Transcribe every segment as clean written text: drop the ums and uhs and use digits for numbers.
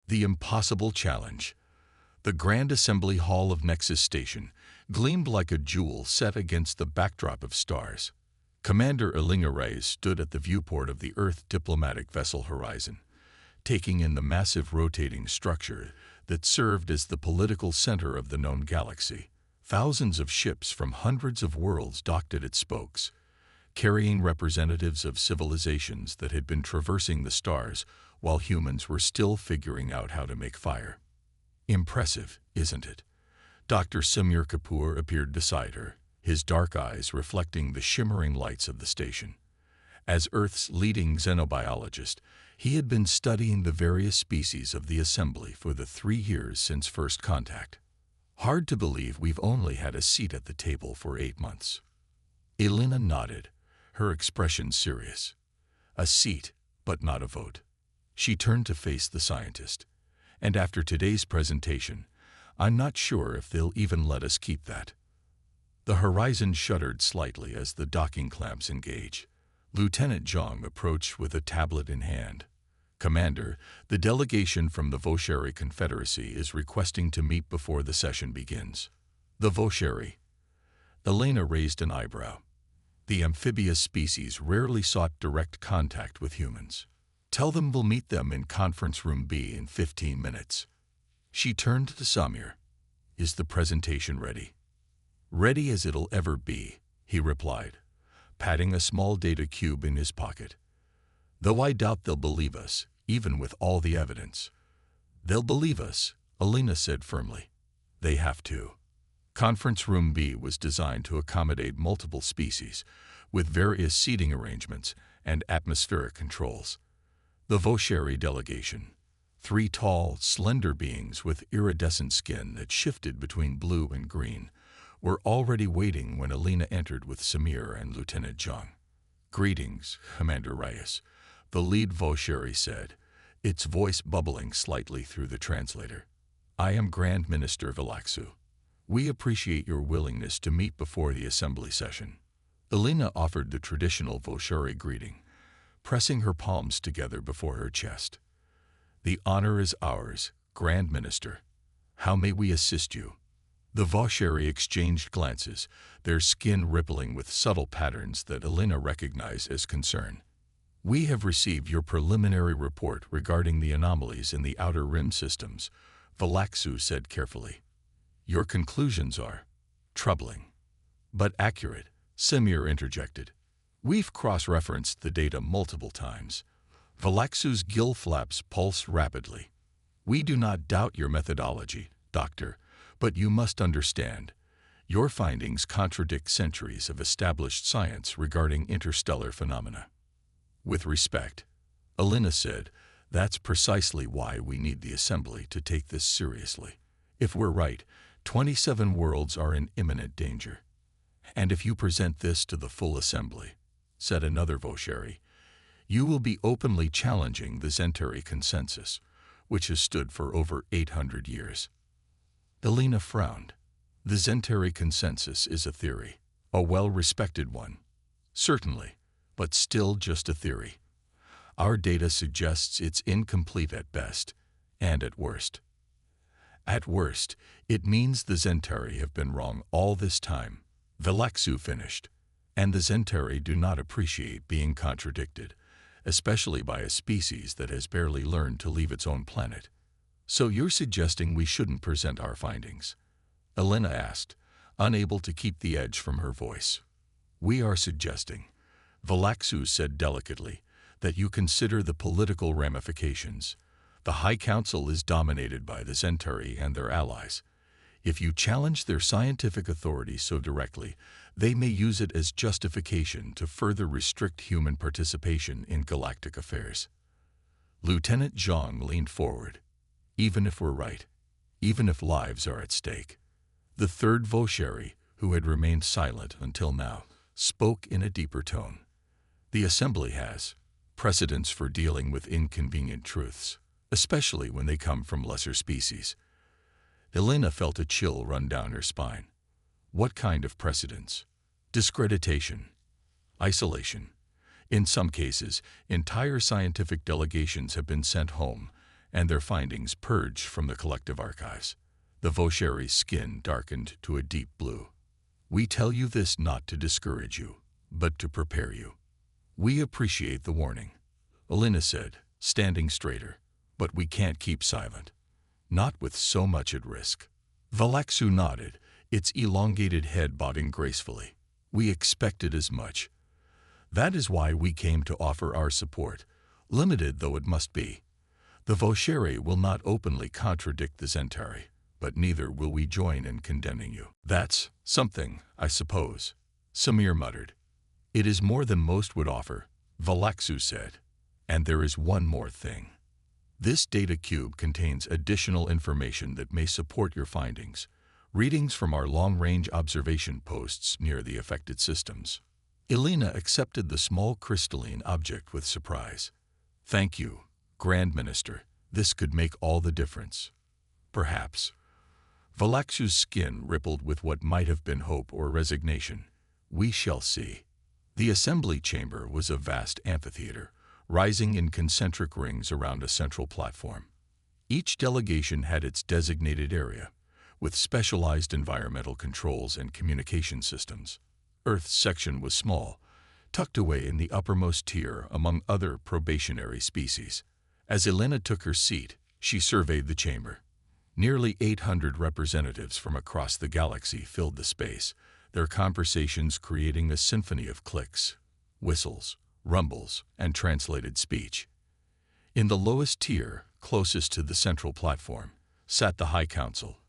The impossible challenge. The Grand Assembly Hall of Nexus Station gleamed like a jewel set against the backdrop of stars. Commander Elena Reyes stood at the viewport of the Earth diplomatic vessel Horizon, taking in the massive rotating structure that served as the political center of the known galaxy. Thousands of ships from hundreds of worlds docked at its spokes, carrying representatives of civilizations that had been traversing the stars while humans were still figuring out how to make fire. Impressive, isn't it? Dr. Samir Kapoor appeared beside her, his dark eyes reflecting the shimmering lights of the station. As Earth's leading xenobiologist, he had been studying the various species of the assembly for the 3 years since first contact. Hard to believe we've only had a seat at the table for 8 months. Elena nodded, her expression serious. A seat, but not a vote. She turned to face the scientist. And after today's presentation, I'm not sure if they'll even let us keep that. The Horizon shuddered slightly as the docking clamps engage. Lieutenant Zhang approached with a tablet in hand. Commander, the delegation from the Vosheri Confederacy is requesting to meet before the session begins. The Vosheri. Elena raised an eyebrow. The amphibious species rarely sought direct contact with humans. Tell them we'll meet them in Conference Room B in 15 minutes. She turned to Samir. Is the presentation ready? Ready as it'll ever be, he replied, patting a small data cube in his pocket. Though I doubt they'll believe us, even with all the evidence. They'll believe us, Elena said firmly. They have to. Conference Room B was designed to accommodate multiple species, with various seating arrangements and atmospheric controls. The Vosheri delegation, 3 tall, slender beings with iridescent skin that shifted between blue and green, were already waiting when Elena entered with Samir and Lieutenant Zhang. Greetings, Commander Reyes, the lead Vosheri said, its voice bubbling slightly through the translator. I am Grand Minister Vilaxu. We appreciate your willingness to meet before the assembly session. Elena offered the traditional Vosheri greeting, pressing her palms together before her chest. The honor is ours, Grand Minister. How may we assist you? The Vosheri exchanged glances, their skin rippling with subtle patterns that Elena recognized as concern. We have received your preliminary report regarding the anomalies in the outer rim systems, Vilaxu said carefully. Your conclusions are troubling, but accurate, Samir interjected. We've cross-referenced the data multiple times. Vilaxu's gill flaps pulse rapidly. We do not doubt your methodology, Doctor, but you must understand. Your findings contradict centuries of established science regarding interstellar phenomena. With respect, Elena said, that's precisely why we need the Assembly to take this seriously. If we're right, 27 worlds are in imminent danger. And if you present this to the full Assembly, said another Vosheri, you will be openly challenging the Zentari consensus, which has stood for over 800 years. Elena frowned. The Zentari consensus is a theory, a well-respected one. Certainly, but still just a theory. Our data suggests it's incomplete at best, and at worst. At worst, it means the Zentari have been wrong all this time, Vilaxu finished. And the Zentari do not appreciate being contradicted, especially by a species that has barely learned to leave its own planet. So you're suggesting we shouldn't present our findings? Elena asked, unable to keep the edge from her voice. We are suggesting, Vilaxu said delicately, that you consider the political ramifications. The High Council is dominated by the Zentari and their allies. If you challenge their scientific authority so directly, they may use it as justification to further restrict human participation in galactic affairs. Lieutenant Zhang leaned forward. Even if we're right, even if lives are at stake. The third Vosheri, who had remained silent until now, spoke in a deeper tone. The Assembly has precedents for dealing with inconvenient truths, especially when they come from lesser species. Elena felt a chill run down her spine. What kind of precedents? Discreditation, isolation. In some cases, entire scientific delegations have been sent home, and their findings purged from the collective archives. The Voshary's skin darkened to a deep blue. "We tell you this not to discourage you, but to prepare you. We appreciate the warning," Elena said, standing straighter. "But we can't keep silent. Not with so much at risk." Valaxu nodded, its elongated head bobbing gracefully. "We expected as much. That is why we came to offer our support, limited though it must be. The Voshari will not openly contradict the Zentari, but neither will we join in condemning you." "That's something, I suppose," Samir muttered. "It is more than most would offer," Valaxu said. "And there is one more thing. This data cube contains additional information that may support your findings, readings from our long-range observation posts near the affected systems." Elena accepted the small crystalline object with surprise. "Thank you, Grand Minister. This could make all the difference." "Perhaps." Valaxu's skin rippled with what might have been hope or resignation. "We shall see." The assembly chamber was a vast amphitheater, rising in concentric rings around a central platform. Each delegation had its designated area, with specialized environmental controls and communication systems. Earth's section was small, tucked away in the uppermost tier among other probationary species. As Elena took her seat, she surveyed the chamber. Nearly 800 representatives from across the galaxy filled the space, their conversations creating a symphony of clicks, whistles, rumbles, and translated speech. In the lowest tier, closest to the central platform, sat the High Council,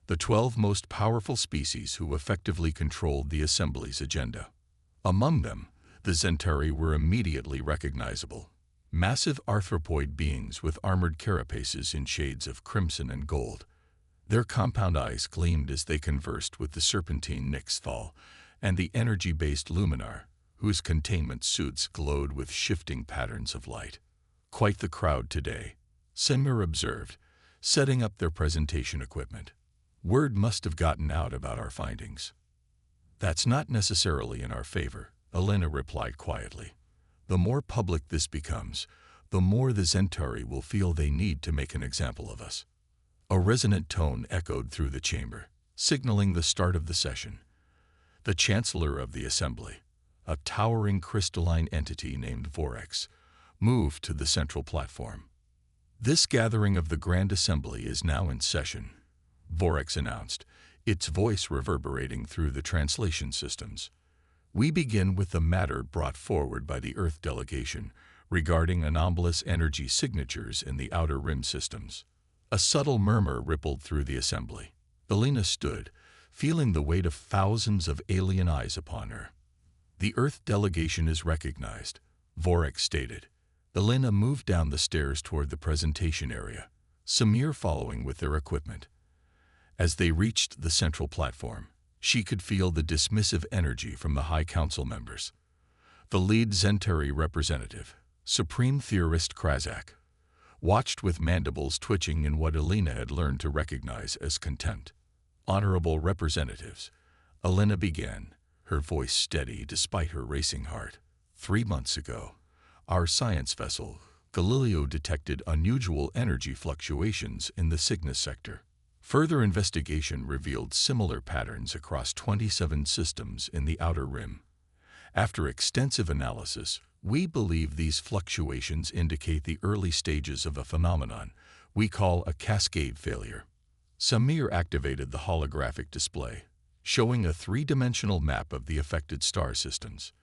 the 12 most powerful species who effectively controlled the Assembly's agenda. Among them, the Zentari were immediately recognizable. Massive arthropoid beings with armored carapaces in shades of crimson and gold. Their compound eyes gleamed as they conversed with the serpentine Nixthal and the energy-based Luminar, whose containment suits glowed with shifting patterns of light. "Quite the crowd today," Semir observed, setting up their presentation equipment. "Word must have gotten out about our findings." "That's not necessarily in our favor," Elena replied quietly. "The more public this becomes, the more the Zentari will feel they need to make an example of us." A resonant tone echoed through the chamber, signaling the start of the session. The Chancellor of the Assembly, a towering crystalline entity named Vorex, moved to the central platform. "This gathering of the Grand Assembly is now in session," Vorex announced, its voice reverberating through the translation systems. "We begin with the matter brought forward by the Earth delegation regarding anomalous energy signatures in the Outer Rim systems." A subtle murmur rippled through the assembly. Elena stood, feeling the weight of thousands of alien eyes upon her. "The Earth delegation is recognized," Vorex stated. Elena moved down the stairs toward the presentation area, Samir following with their equipment. As they reached the central platform, she could feel the dismissive energy from the High Council members. The lead Zentari representative, Supreme Theorist Krazak, watched with mandibles twitching in what Elena had learned to recognize as contempt. "Honorable representatives," Elena began, her voice steady despite her racing heart. 3 months ago, our science vessel, Galileo, detected unusual energy fluctuations in the Cygnus sector. Further investigation revealed similar patterns across 27 systems in the Outer Rim. After extensive analysis, we believe these fluctuations indicate the early stages of a phenomenon we call a cascade failure. Samir activated the holographic display, showing a 3-dimensional map of the affected star systems.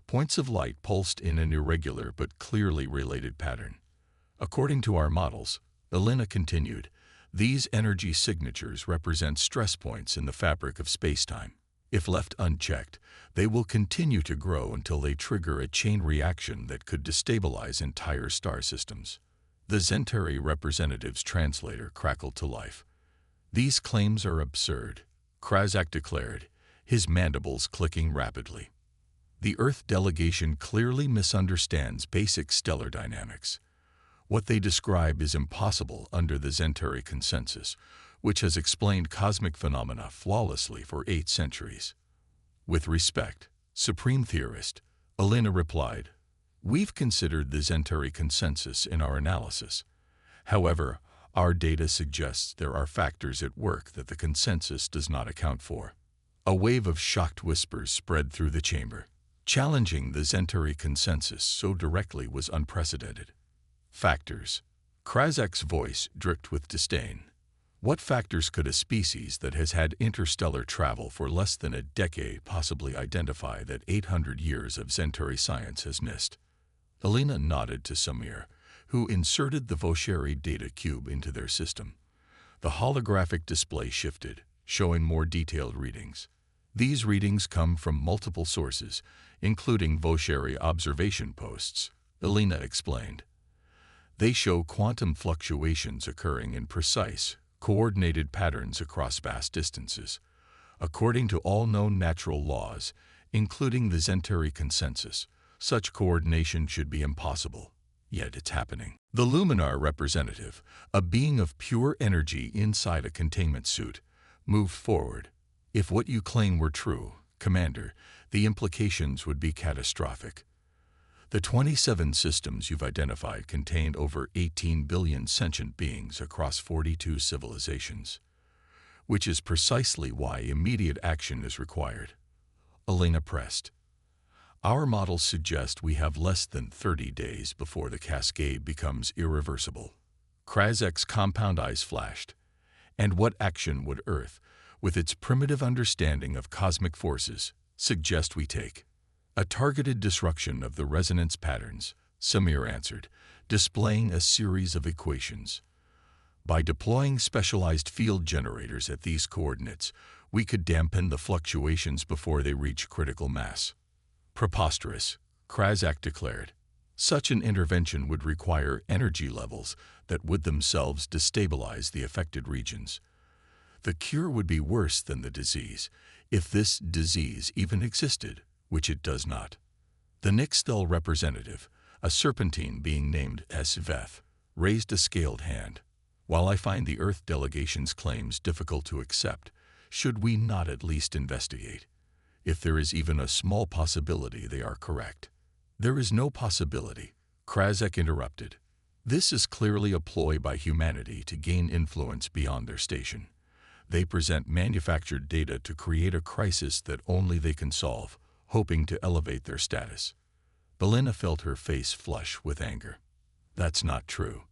Points of light pulsed in an irregular but clearly related pattern. "According to our models," Elena continued, "these energy signatures represent stress points in the fabric of spacetime. If left unchecked, they will continue to grow until they trigger a chain reaction that could destabilize entire star systems." The Zentari representative's translator crackled to life. "These claims are absurd," Krazak declared, his mandibles clicking rapidly. "The Earth delegation clearly misunderstands basic stellar dynamics. What they describe is impossible under the Zentari consensus, which has explained cosmic phenomena flawlessly for 8 centuries. "With respect, Supreme Theorist," Elena replied, "we've considered the Zentari consensus in our analysis. However, our data suggests there are factors at work that the consensus does not account for. A wave of shocked whispers spread through the chamber. Challenging the Zentari consensus so directly was unprecedented. Factors. Krazek's voice dripped with disdain. What factors could a species that has had interstellar travel for less than a decade possibly identify that 800 years of Zentari science has missed? Elena nodded to Samir, who inserted the Vosheri data cube into their system. The holographic display shifted, showing more detailed readings. These readings come from multiple sources, including Vosheri observation posts, Elena explained. They show quantum fluctuations occurring in precise, coordinated patterns across vast distances. According to all known natural laws, including the Zentari consensus, such coordination should be impossible, yet it's happening. The Luminar representative, a being of pure energy inside a containment suit, moved forward. If what you claim were true, Commander, the implications would be catastrophic. The 27 systems you've identified contain over 18 billion sentient beings across 42 civilizations, which is precisely why immediate action is required. Elena pressed. Our models suggest we have less than 30 days before the cascade becomes irreversible. Krazek's compound eyes flashed. And what action would Earth, with its primitive understanding of cosmic forces, suggest we take? A targeted disruption of the resonance patterns, Samir answered, displaying a series of equations. By deploying specialized field generators at these coordinates, we could dampen the fluctuations before they reach critical mass. Preposterous, Krazek declared. Such an intervention would require energy levels that would themselves destabilize the affected regions. The cure would be worse than the disease, if this disease even existed, which it does not. The Nixthel representative, a serpentine being named Sveth, raised a scaled hand. While I find the Earth delegation's claims difficult to accept, should we not at least investigate? If there is even a small possibility they are correct. There is no possibility, Krazek interrupted. This is clearly a ploy by humanity to gain influence beyond their station. They present manufactured data to create a crisis that only they can solve, hoping to elevate their status. Belena felt her face flush with anger. That's not true.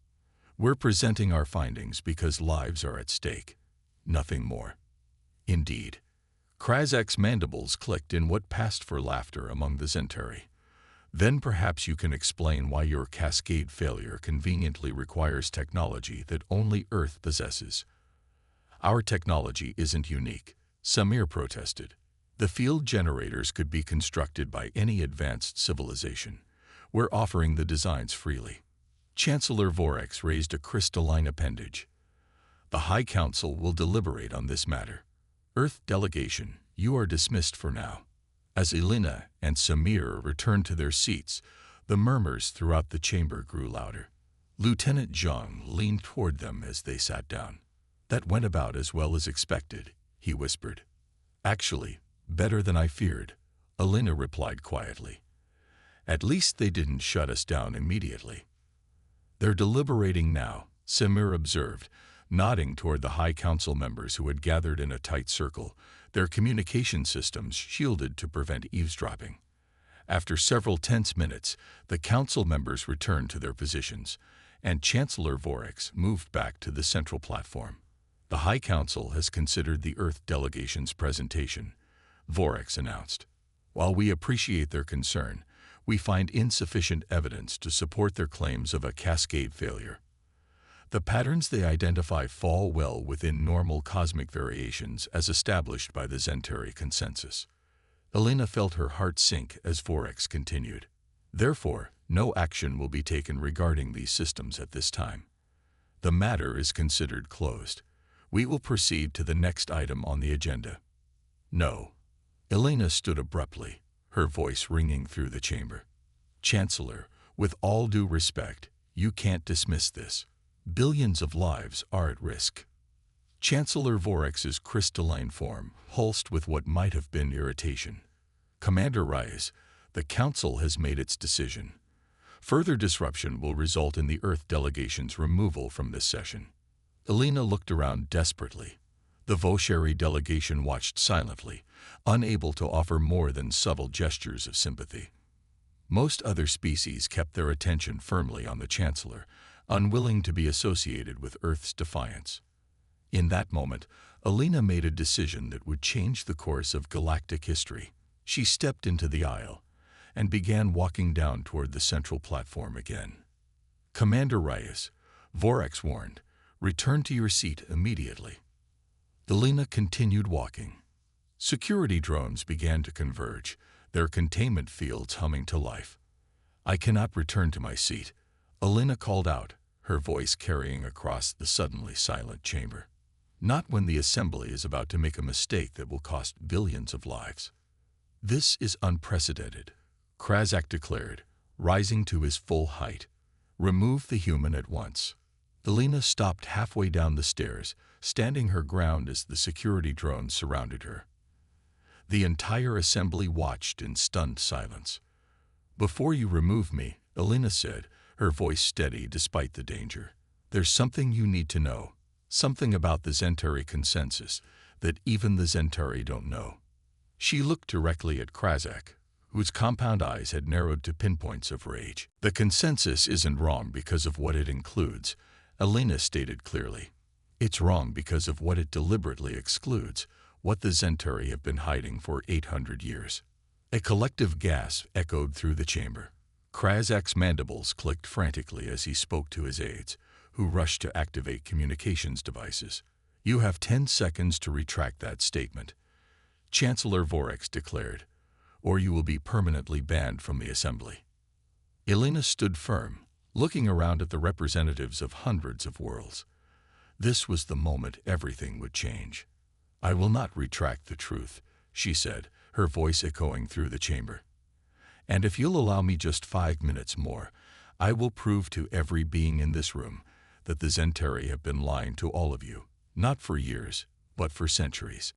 We're presenting our findings because lives are at stake. Nothing more. Indeed. Krazek's mandibles clicked in what passed for laughter among the Zentari. Then perhaps you can explain why your cascade failure conveniently requires technology that only Earth possesses. Our technology isn't unique, Samir protested. The field generators could be constructed by any advanced civilization. We're offering the designs freely. Chancellor Vorex raised a crystalline appendage. The High Council will deliberate on this matter. Earth delegation, you are dismissed for now. As Elena and Samir returned to their seats, the murmurs throughout the chamber grew louder. Lieutenant Zhang leaned toward them as they sat down. That went about as well as expected, he whispered. Actually, better than I feared, Elena replied quietly. At least they didn't shut us down immediately. They're deliberating now, Samir observed, nodding toward the High Council members who had gathered in a tight circle, their communication systems shielded to prevent eavesdropping. After several tense minutes, the council members returned to their positions, and Chancellor Vorex moved back to the central platform. The High Council has considered the Earth delegation's presentation, Vorex announced. While we appreciate their concern, we find insufficient evidence to support their claims of a cascade failure. The patterns they identify fall well within normal cosmic variations as established by the Zentari consensus. Elena felt her heart sink as Vorex continued. Therefore, no action will be taken regarding these systems at this time. The matter is considered closed. We will proceed to the next item on the agenda. No. Elena stood abruptly, her voice ringing through the chamber. Chancellor, with all due respect, you can't dismiss this. Billions of lives are at risk. Chancellor Vorex's crystalline form pulsed with what might have been irritation. Commander Reyes, the Council has made its decision. Further disruption will result in the Earth delegation's removal from this session. Elena looked around desperately. The Vosheri delegation watched silently, unable to offer more than subtle gestures of sympathy. Most other species kept their attention firmly on the Chancellor, unwilling to be associated with Earth's defiance. In that moment, Elena made a decision that would change the course of galactic history. She stepped into the aisle and began walking down toward the central platform again. "Commander Reyes," Vorex warned, "return to your seat immediately." Elena continued walking. Security drones began to converge, their containment fields humming to life. "I cannot return to my seat," Elena called out, her voice carrying across the suddenly silent chamber. "Not when the Assembly is about to make a mistake that will cost billions of lives." "This is unprecedented," Krazak declared, rising to his full height. "Remove the human at once." Elena stopped halfway down the stairs, standing her ground as the security drones surrounded her. The entire Assembly watched in stunned silence. "Before you remove me," Elena said, her voice steady despite the danger, "there's something you need to know. Something about the Zentari consensus that even the Zentari don't know." She looked directly at Krazak, whose compound eyes had narrowed to pinpoints of rage. "The consensus isn't wrong because of what it includes," Elena stated clearly. "It's wrong because of what it deliberately excludes, what the Zentari have been hiding for 800 years. A collective gasp echoed through the chamber. Krazak's mandibles clicked frantically as he spoke to his aides, who rushed to activate communications devices. "You have 10 seconds to retract that statement," Chancellor Vorex declared, "or you will be permanently banned from the Assembly." Elena stood firm, looking around at the representatives of hundreds of worlds. This was the moment everything would change. "I will not retract the truth," she said, her voice echoing through the chamber. "And if you'll allow me just 5 minutes more, I will prove to every being in this room that the Zentari have been lying to all of you, not for years, but for centuries."